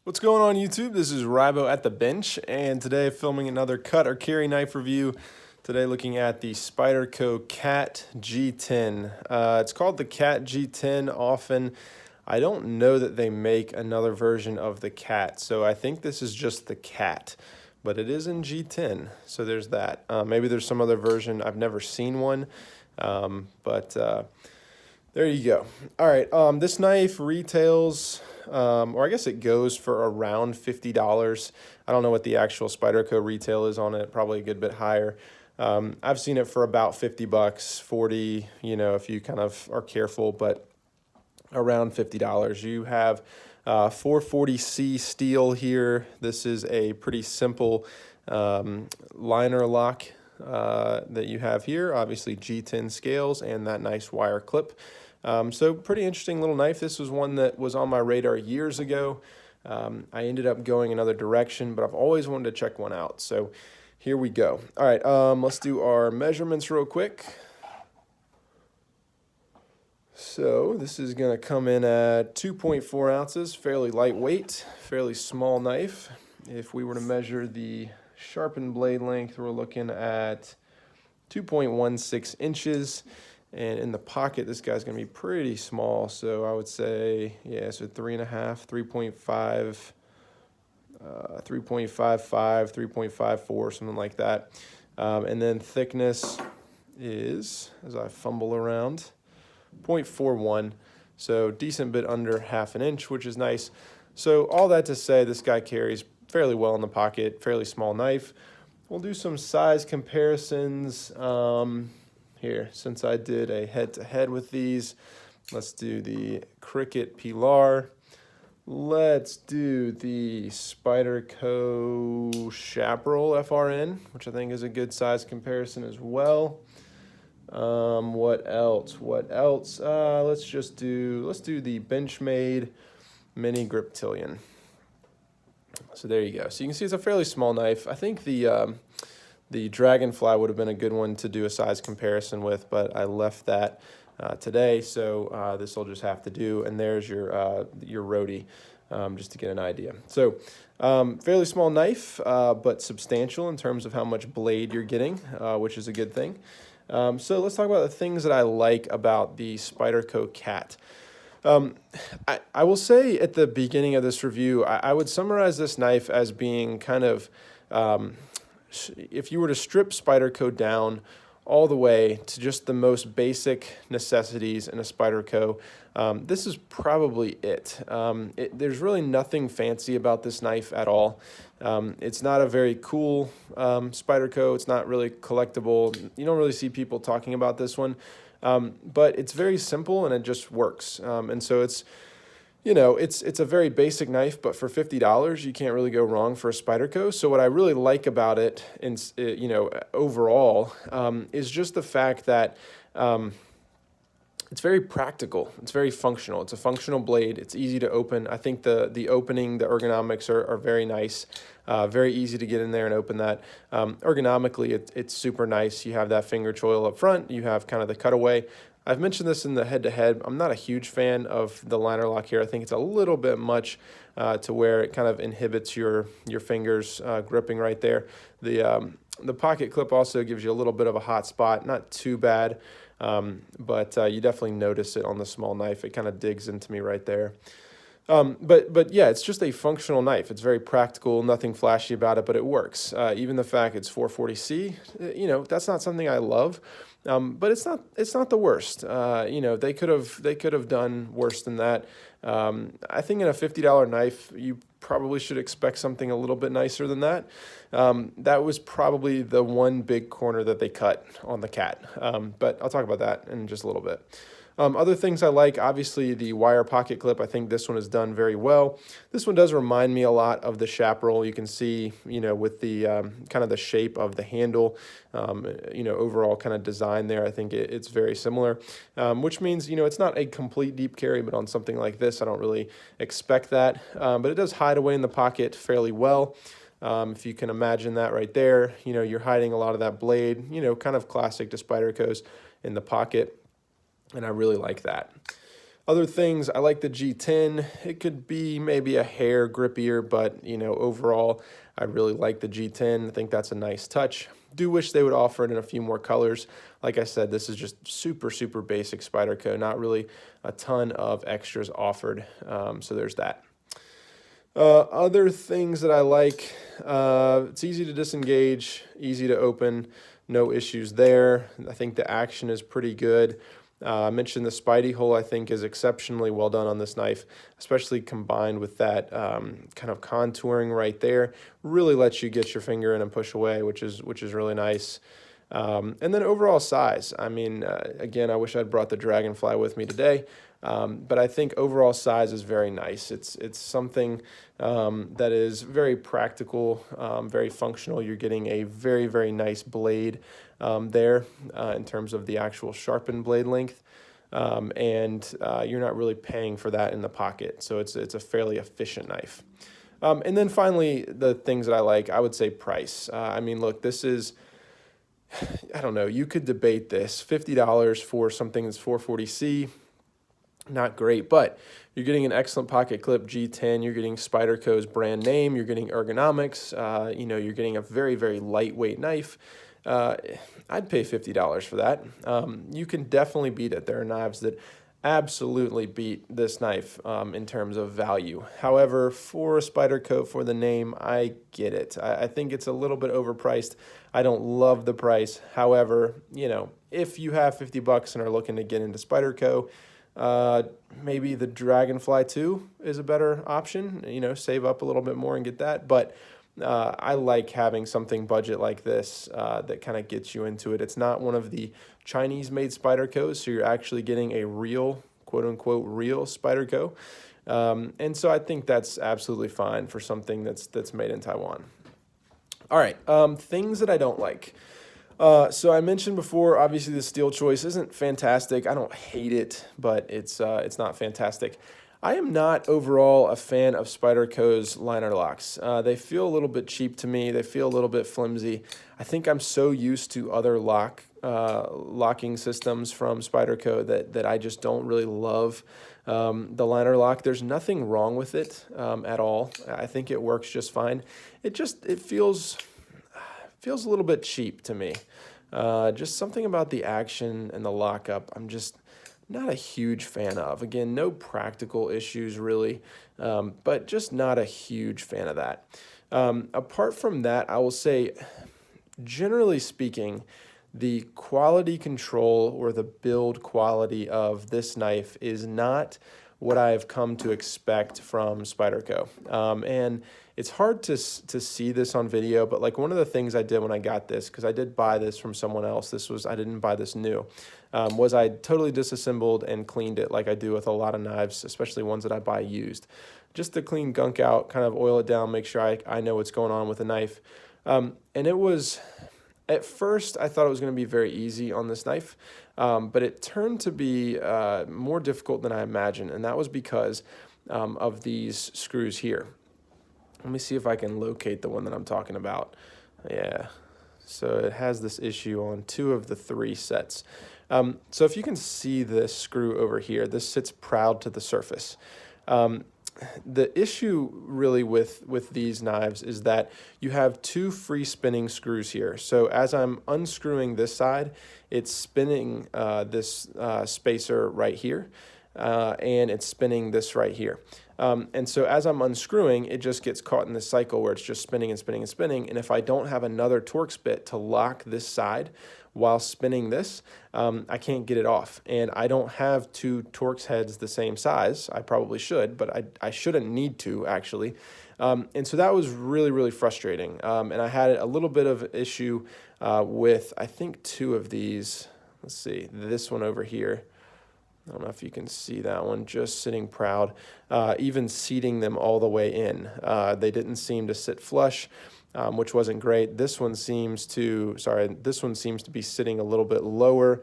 What's going on YouTube? This is Rybo at the bench, and today filming another cut or carry knife review. Today looking at the Spyderco Cat G10. It's called the Cat G10 often. I don't know that they make another version of the Cat, so I think this is just the Cat, but it is in G10, so there's that. Maybe there's some other version. I've never seen one, but there you go. All right, this knife retails, or I guess it goes for around $50. I don't know what the actual Spyderco retail is on it, probably a good bit higher. I've seen it for about 50 bucks, 40, if you kind of are careful, but around $50. You have 440C steel here. This is a pretty simple liner lock that you have here, obviously G10 scales and that nice wire clip. So pretty interesting little knife. This was one that was on my radar years ago. I ended up going another direction, but I've always wanted to check one out. So here we go. All right, let's do our measurements real quick. So this is going to come in at 2.4 ounces, fairly lightweight, fairly small knife. If we were to measure the sharpened blade length, we're looking at 2.16 inches. And in the pocket, this guy's going to be pretty small. So I would say, yeah, so 3.5, 3.5, 3.55, 3.54, something like that. And then thickness is, as I fumble around, 0.41. So decent bit under half an inch, which is nice. So all that to say, this guy carries fairly well in the pocket, fairly small knife. We'll do some size comparisons. Here, since I did a head-to-head with these, let's do the Cricket Pilar. Let's do the Spyderco Chaparral FRN, which I think is a good size comparison as well. What else? Let's do the Benchmade Mini Griptilian. So there you go. So you can see it's a fairly small knife. I think the Dragonfly would have been a good one to do a size comparison with, but I left that today, so this will just have to do. And there's your roadie, just to get an idea. So fairly small knife, but substantial in terms of how much blade you're getting, which is a good thing. So let's talk about the things that I like about the Spyderco Cat. I will say at the beginning of this review, I would summarize this knife as being kind of, if you were to strip Spyderco down all the way to just the most basic necessities in a Spyderco, this is probably it. There's really nothing fancy about this knife at all. It's not a very cool Spyderco. It's not really collectible. You don't really see people talking about this one, but it's very simple and it just works. And so it's a very basic knife, but for $50, you can't really go wrong for a Spyderco. So what I really like about it, overall, is just the fact that it's very practical. It's very functional. It's a functional blade. It's easy to open. I think the opening, the ergonomics are very nice. Very easy to get in there and open that. Ergonomically, it's super nice. You have that finger choil up front. You have kind of the cutaway. I've mentioned this in the head-to-head. I'm not a huge fan of the liner lock here. I think it's a little bit much to where it kind of inhibits your fingers gripping right there. The pocket clip also gives you a little bit of a hot spot. Not too bad, but you definitely notice it on the small knife. It kind of digs into me right there. But yeah, it's just a functional knife. It's very practical, nothing flashy about it, but it works. Even the fact it's 440C, that's not something I love. But it's not the worst. They could have done worse than that. I think in a $50 knife, you probably should expect something a little bit nicer than that. That was probably the one big corner that they cut on the Cat. But I'll talk about that in just a little bit. Other things I like, obviously the wire pocket clip. I think this one is done very well. This one does remind me a lot of the Chaparral. You can see, with the kind of the shape of the handle, overall kind of design there. I think it's very similar, which means, it's not a complete deep carry, but on something like this, I don't really expect that. But it does hide away in the pocket fairly well. If you can imagine that right there, you're hiding a lot of that blade, kind of classic to Spyderco's in the pocket. And I really like that. Other things, I like the G10. It could be maybe a hair grippier, but overall, I really like the G10. I think that's a nice touch. Do wish they would offer it in a few more colors. Like I said, this is just super, super basic Spyderco, not really a ton of extras offered. So there's that. Other things that I like, it's easy to disengage, easy to open, no issues there. I think the action is pretty good. I mentioned the Spidey hole, I think, is exceptionally well done on this knife, especially combined with that kind of contouring right there. Really lets you get your finger in and push away, which is really nice. And then overall size. I mean, again, I wish I'd brought the Dragonfly with me today, but I think overall size is very nice. It's something that is very practical, very functional. You're getting a very, very nice blade there in terms of the actual sharpened blade length. And you're not really paying for that in the pocket. So it's a fairly efficient knife. And then finally, the things that I like, I would say price. I mean, look, this is, I don't know, you could debate this. $50 for something that's 440C, not great, but you're getting an excellent pocket clip G10, you're getting Spyderco's brand name, you're getting Ergonomics, you're getting a very, very lightweight knife. I'd pay $50 for that. You can definitely beat it. There are knives that absolutely beat this knife in terms of value. However, for a Spyderco, for the name, I get it. I think it's a little bit overpriced. I don't love the price. However, if you have $50 and are looking to get into Spyderco, maybe the Dragonfly 2 is a better option. Save up a little bit more and get that. But I like having something budget like this that kind of gets you into it. It's not one of the Chinese-made Spydercos, so you're actually getting a real, quote-unquote, real Spyderco. And so I think that's absolutely fine for something that's made in Taiwan. All right, things that I don't like. So I mentioned before, obviously the steel choice isn't fantastic. I don't hate it, but it's not fantastic. I am not overall a fan of Spyderco's liner locks. They feel a little bit cheap to me. They feel a little bit flimsy. I think I'm so used to other locking systems from Spyderco that I just don't really love the liner lock. There's nothing wrong with it at all. I think it works just fine. It feels a little bit cheap to me. Just something about the action and the lockup I'm just not a huge fan of. Again, no practical issues really, but just not a huge fan of that. Apart from that, I will say, generally speaking, the quality control or the build quality of this knife is not what I've come to expect from Spyderco. And it's hard to see this on video, but like one of the things I did when I got this, because I did buy this from someone else, I didn't buy this new, was I totally disassembled and cleaned it like I do with a lot of knives, especially ones that I buy used. Just to clean gunk out, kind of oil it down, make sure I know what's going on with the knife. And it was, at first, I thought it was going to be very easy on this knife, but it turned to be more difficult than I imagined, and that was because of these screws here. Let me see if I can locate the one that I'm talking about. Yeah, so it has this issue on 2 of the 3 sets. So if you can see this screw over here, this sits proud to the surface. The issue really with these knives is that you have 2 free spinning screws here. So as I'm unscrewing this side, it's spinning this spacer right here, and it's spinning this right here. And so as I'm unscrewing, it just gets caught in this cycle where it's just spinning and spinning and spinning. And if I don't have another Torx bit to lock this side while spinning this, I can't get it off. And I don't have 2 Torx heads the same size. I probably should, but I shouldn't need to, actually. And so that was really, really frustrating. And I had a little bit of issue with, I think, 2 of these. Let's see, this one over here. I don't know if you can see that one, just sitting proud, even seating them all the way in. They didn't seem to sit flush, which wasn't great. This one seems to be sitting a little bit lower.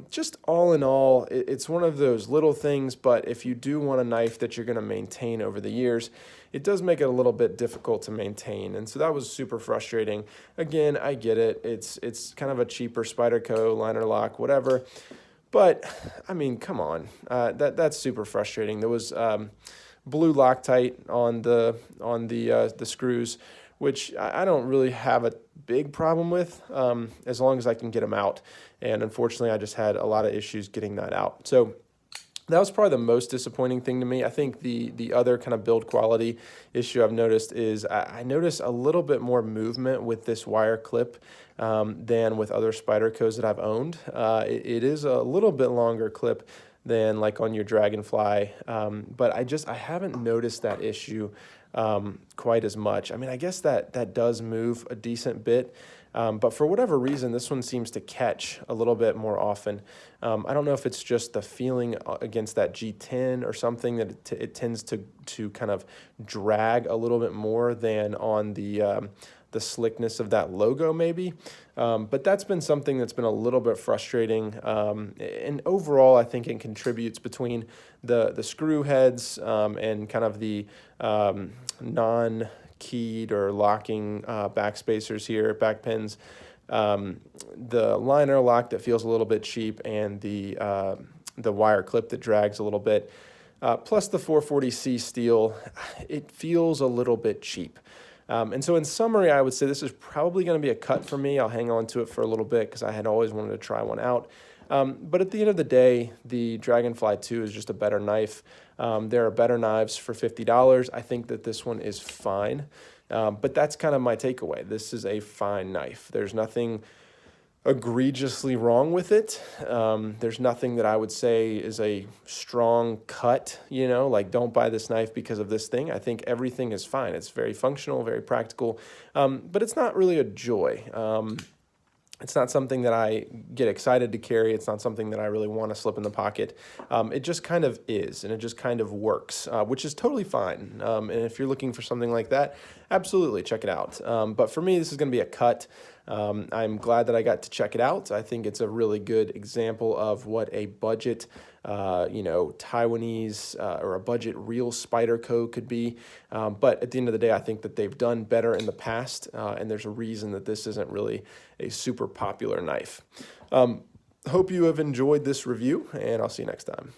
Just all in all, it's one of those little things, but if you do want a knife that you're going to maintain over the years, it does make it a little bit difficult to maintain. And so that was super frustrating. Again, I get it. It's kind of a cheaper Spyderco liner lock, whatever. But I mean, come on, that's super frustrating. There was blue Loctite on the screws, which I don't really have a big problem with, as long as I can get them out. And unfortunately, I just had a lot of issues getting that out. So that was probably the most disappointing thing to me. I think the other kind of build quality issue I've noticed is I notice a little bit more movement with this wire clip than with other Spydercos that I've owned. It is a little bit longer clip than like on your Dragonfly, but I haven't noticed that issue quite as much. I mean, I guess that does move a decent bit. But for whatever reason, this one seems to catch a little bit more often. I don't know if it's just the feeling against that G-10 or something that it tends to kind of drag a little bit more than on the slickness of that logo maybe. But that's been something that's been a little bit frustrating. And overall, I think it contributes between the screw heads and kind of the non-keyed or locking back spacers here, back pins, the liner lock that feels a little bit cheap, and the wire clip that drags a little bit, plus the 440C steel, it feels a little bit cheap. And so in summary, I would say this is probably going to be a cut for me. I'll hang on to it for a little bit because I had always wanted to try one out. But at the end of the day, the Dragonfly 2 is just a better knife. There are better knives for $50. I think that this one is fine. But that's kind of my takeaway. This is a fine knife. There's nothing egregiously wrong with it. There's nothing that I would say is a strong cut, like don't buy this knife because of this thing. I think everything is fine. It's very functional, very practical, but it's not really a joy. It's not something that I get excited to carry. It's not something that I really want to slip in the pocket. It just kind of is, and it just kind of works, which is totally fine. And if you're looking for something like that, absolutely check it out. But for me, this is going to be a cut. I'm glad that I got to check it out. I think it's a really good example of what a budget, Taiwanese or a budget real Spyderco could be. But at the end of the day, I think that they've done better in the past, and there's a reason that this isn't really a super popular knife. Hope you have enjoyed this review, and I'll see you next time.